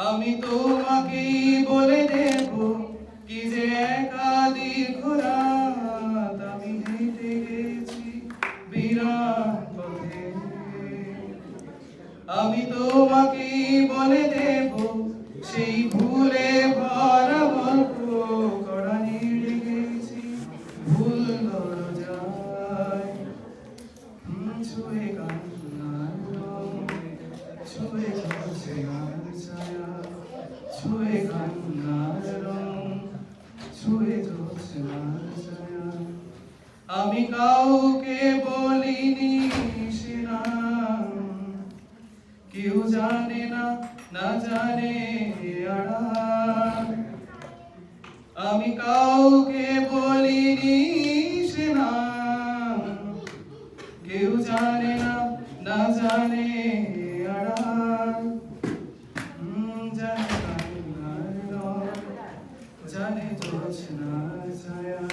আমি তোমাকেই বলে দেব কি যে একাধিক রাত আমি হেঁটে গেছি বিরাট পথে। আমি তোমাকেই বলে দেব সেই ভুলে ভরা গল্প কড়া নেড়ে গেছি ভুল দরজায়। ছুঁয়ে কান্নার রং, ছুঁয়ে ঝরছে আর ছায়া, ছুঁয়ে কান্নার রং, ছুঁয়ে ঝরছে আর ছায়া। আমি কাউকে বলিনি সে নাম, কেউ জানে না, না জানে আড়াল। আমি কাউকে বলিনি সে নাম, কেউ জানে না, না জানে আড়াল। জানে কান্নার রং, জানে জ্যোৎস্নার ছায়া,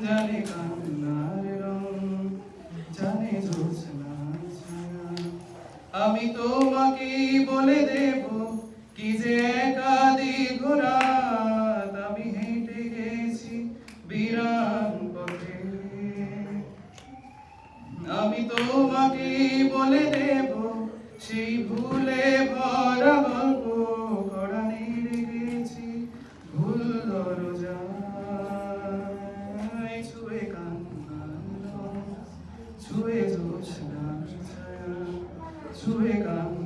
জানে কান্নার রং, জানে জ্যোৎস্নার ছায়া। আমি তোমাকেই বলে দেব কি যে একাধিক রাত আমি হেঁটে গেছি বিরান পথে। আমি তোমাকেই বলে দেব সেই ভুলে ভরা গল্প কড়া নেড়ে গেছি ভুল দরজায়। ছুঁয়ে কান্নার রং, ছুঁয়ে জ্যোৎস্নার ছায়া, ছুঁয়ে কান্নার